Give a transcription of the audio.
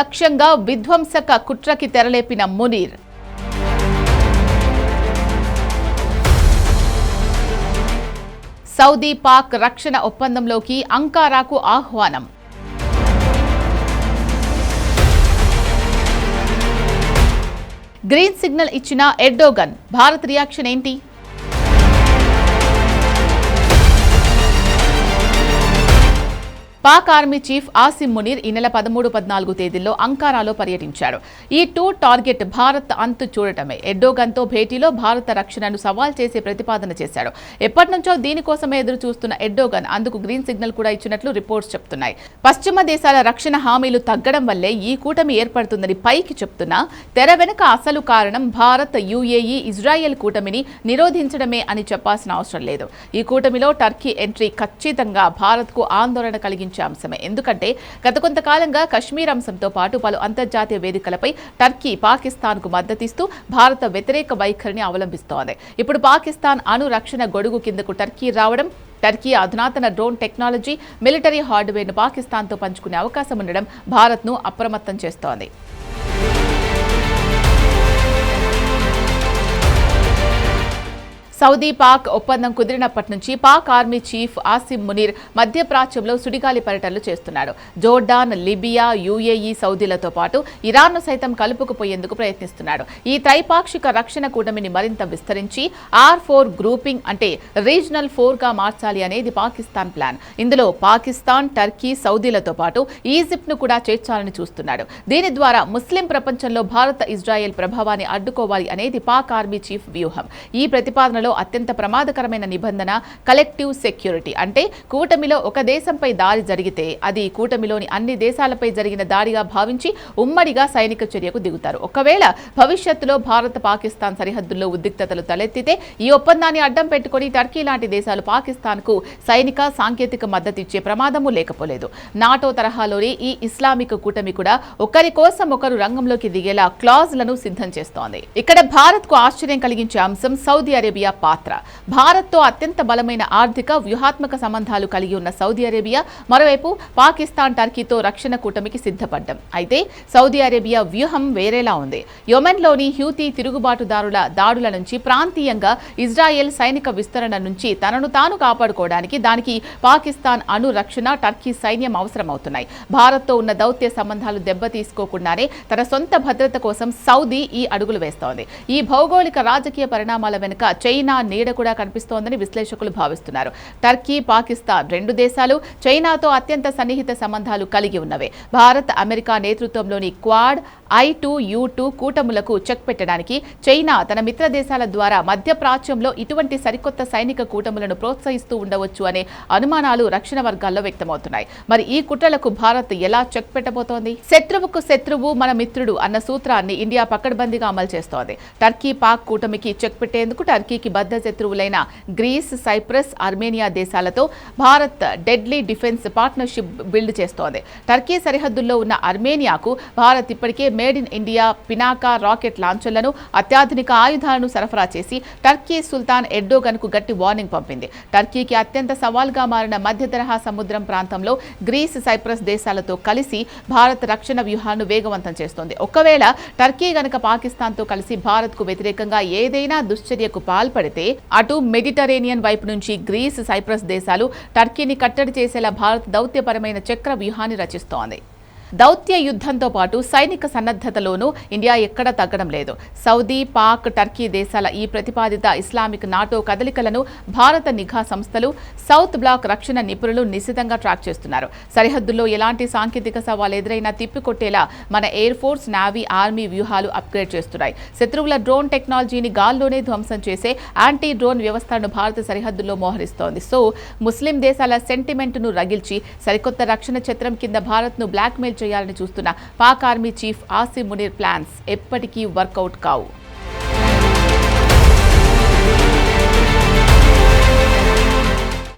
లక్ష్యంగా విధ్వంసక కుట్రకి తెరలేపిన మునీర్. సౌదీ పాక్ రక్షణ ఒప్పందంలోకి అంకారాకు ఆహ్వానం. గ్రీన్ సిగ్నల్ ఇచ్చిన ఎర్డోగన్. భారత్ రియాక్షన్ ఏంటి? పాక్ ఆర్మీ చీఫ్ ఆసిం మునీర్ ఈ నెల 13-14 తేదీల్లో అంకారాలో పర్యటించారు. ఈ టూర్ టార్గెట్ భారత్ అంతు చూడటమే. ఎర్డోగన్తో భేటీలో భారత రక్షణను సవాల్ చేసే ప్రతిపాదన చేశాడు. ఎప్పటినుంచో దీనికోసమే ఎదురు చూస్తున్న ఎర్డోగన్ అందుకు గ్రీన్ సిగ్నల్ కూడా ఇచ్చినట్లు రిపోర్ట్స్ చెప్తున్నాయి. పశ్చిమ దేశాల రక్షణ హామీలు తగ్గడం వల్లే ఈ కూటమి ఏర్పడుతుందని పైకి చెప్తున్నా తెర వెనుక అసలు కారణం భారత్, యుఏఈ, ఇజ్రాయెల్ కూటమిని నిరోధించడమే అని చెప్పాల్సిన అవసరం లేదు. ఈ కూటమిలో టర్కీ ఎంట్రీ ఖచ్చితంగా భారత్కు ఆందోళన కలిగించింది అంశమే. ఎందుకంటే గత కొంతకాలంగా కశ్మీర్ అంశంతో పాటు పలు అంతర్జాతీయ వేదికలపై టర్కీ పాకిస్తాన్కు మద్దతిస్తూ భారత వ్యతిరేక వైఖరిని అవలంబిస్తోంది. ఇప్పుడు పాకిస్తాన్ అణు రక్షణ గొడుగు కిందకు టర్కీ రావడం, టర్కీ అధునాతన డ్రోన్ టెక్నాలజీ, మిలిటరీ హార్డ్వేర్ను పాకిస్తాన్తో పంచుకునే అవకాశం ఉండడం భారత్ను అప్రమత్తం చేస్తోంది. సౌదీ పాక్ ఒప్పందం కుదిరినప్పటి నుంచి పాక్ ఆర్మీ చీఫ్ ఆసిం మునీర్ మధ్యప్రాచ్యంలో సుడిగాలి పర్యటనలు చేస్తున్నాడు. జోర్డాన్, లిబియా, యుఏఈ, సౌదీలతో పాటు ఇరాన్ను సైతం కలుపుకుపోయేందుకు ప్రయత్నిస్తున్నాడు. ఈ త్రైపాక్షిక రక్షణ కూటమిని మరింత విస్తరించి R4 గ్రూపింగ్ అంటే రీజనల్ 4గా మార్చాలి అనేది పాకిస్తాన్ ప్లాన్. ఇందులో పాకిస్తాన్, టర్కీ, సౌదీలతో పాటు ఈజిప్ట్ను కూడా చేర్చాలని చూస్తున్నాడు. దీని ద్వారా ముస్లిం ప్రపంచంలో భారత, ఇజ్రాయెల్ ప్రభావాన్ని అడ్డుకోవాలి అనేది పాక్ ఆర్మీ చీఫ్ వ్యూహం. ఈ ప్రతిపాదనలో అత్యంత ప్రమాదకరమైన నిబంధన కలెక్టివ్ సెక్యూరిటీ. అంటే కూటమిలో ఒక దేశంపై దాడి జరిగితే అది కూటమిలోని అన్ని దేశాలపై జరిగిన దాడిగా భావించి ఉమ్మడిగా సైనిక చర్యకు దిగుతారు. ఒకవేళ భవిష్యత్తులో భారత్, పాకిస్తాన్ సరిహద్దుల్లో ఉద్రిక్తతలు తలెత్తితే ఈ ఒప్పందాన్ని అడ్డం పెట్టుకుని టర్కీ లాంటి దేశాలు పాకిస్తాన్కు సైనిక, సాంకేతిక మద్దతు ఇచ్చే ప్రమాదము లేకపోలేదు. నాటో తరహాలోని ఈ ఇస్లామిక్ కూటమి కూడా ఒకరి కోసం ఒకరు రంగంలోకి దిగేలా క్లాజ్లను సిద్ధం చేస్తోంది. ఇక్కడ భారత్కు ఆశ్చర్యం కలిగించే అంశం సౌదీ అరేబియా పాత్ర. భారత్తో అత్యంత బలమైన ఆర్థిక, వ్యూహాత్మక సంబంధాలు కలిగి ఉన్న సౌదీ అరేబియా మరోవైపు పాకిస్తాన్, టర్కీతో రక్షణ కూటమికి సిద్ధపడ్డం. అయితే సౌదీ అరేబియా వ్యూహం వేరేలా ఉంది. యెమెన్లోని హ్యూతీ తిరుగుబాటుదారుల దాడుల నుంచి, ప్రాంతీయంగా ఇజ్రాయెల్ సైనిక విస్తరణ నుంచి తనను తాను కాపాడుకోవడానికి దానికి పాకిస్తాన్ అణు రక్షణ, టర్కీ సైన్యం అవసరమవుతున్నాయి. భారత్తో ఉన్న దౌత్య సంబంధాలు దెబ్బతీసుకోకుండానే తన సొంత భద్రత కోసం సౌదీ ఈ అడుగులు వేస్తోంది. ఈ భౌగోళిక రాజకీయ పరిణామాల వెనుక చైనా నీడ కూడా కనిపిస్తోందని విశ్లేషకులు భావిస్తున్నారు. టర్కీ, పాకిస్తాన్ రెండు దేశాలు చైనాతో అత్యంత సన్నిహిత సంబంధాలు కలిగి ఉన్నవే. భారత్, అమెరికా నేతృత్వంలోని క్వాడ్, I2U2 కూటములకు చెక్ పెట్టడానికి చైనా తన మిత్ర దేశాల ద్వారా మధ్యప్రాచ్యంలో ఇటువంటి సరికొత్త సైనిక కూటములను ప్రోత్సహిస్తూ ఉండవచ్చు అనే అనుమానాలు రక్షణ వర్గాల్లో వ్యక్తమవుతున్నాయి. మరి ఈ కుట్రలకు భారత్ ఎలా చెక్ పెట్టబోతోంది? శత్రువుకు శత్రువు మన మిత్రుడు అన్న సూత్రాన్ని ఇండియా పకడ్బందీగా అమలు చేస్తోంది. టర్కీ, పాక్ కూటమికి చెక్ పెట్టేందుకు టర్కీకి బద్ద శత్రువులైన గ్రీస్, సైప్రస్, ఆర్మేనియా దేశాలతో Bharat deadly defence partnership build చేస్తోంది. టర్కీ సరిహద్దుల్లో ఉన్న ఆర్మేనియాకు భారత్ ఇప్పటికే made in India Pinaka rocket లాంచర్లను, అత్యాధునిక ఆయుధాలను సరఫరా చేసి టర్కీ సుల్తాన్ ఎర్డోగన్కు గట్టి వార్నింగ్ పంపింది. టర్కీకి అత్యంత సవాల్గా మారిన మధ్య తరహా సముద్రం ప్రాంతంలో గ్రీస్, సైప్రస్ దేశాలతో కలిసి భారత్ రక్షణ వ్యూహాన్ని వేగవంతం చేస్తోంది. ఒకవేళ టర్కీ గనక పాకిస్తాన్తో కలిసి భారత్కు వ్యతిరేకంగా ఏదైనా దుశ్చర్యకు పాల్పడితే అటు మెడిటరేనియన్ వైపు నుంచి గ్రీస్, సైప్రస్ దేశాలు టర్కీని కట్టడి చేసేలా భారత్ దౌత్యపరమైన చక్ర వ్యూహాన్ని రచిస్తోంది. దౌత్య యుద్ధంతో పాటు సైనిక సన్నద్ధతలోనూ ఇండియా ఎక్కడ తగ్గడం లేదు. సౌదీ, పాక్, టర్కీ దేశాల ఈ ప్రతిపాదిత ఇస్లామిక్ నాటో కదలికలను భారత నిఘా సంస్థలు, సౌత్ బ్లాక్ రక్షణ నిపుణులు నిశితంగా ట్రాక్ చేస్తున్నారు. సరిహద్దుల్లో ఎలాంటి సాంకేతిక సవాల్ ఎదురైనా తిప్పికొట్టేలా మన ఎయిర్ ఫోర్స్, నేవీ, ఆర్మీ వ్యూహాలు అప్గ్రేడ్ చేస్తున్నాయి. శత్రువుల డ్రోన్ టెక్నాలజీని గాల్లోనే ధ్వంసం చేసే యాంటీ డ్రోన్ వ్యవస్థను భారత సరిహద్దుల్లో మోహరిస్తోంది. సో ముస్లిం దేశాల సెంటిమెంట్ను రగిల్చి సరికొత్త రక్షణ ఛత్రం కింద భారత్ను బ్లాక్మెయిల్ చేయాలని చూస్తున్న Pak army chief Asim Munir plans ఎప్పటికీ వర్కౌట్ కావు.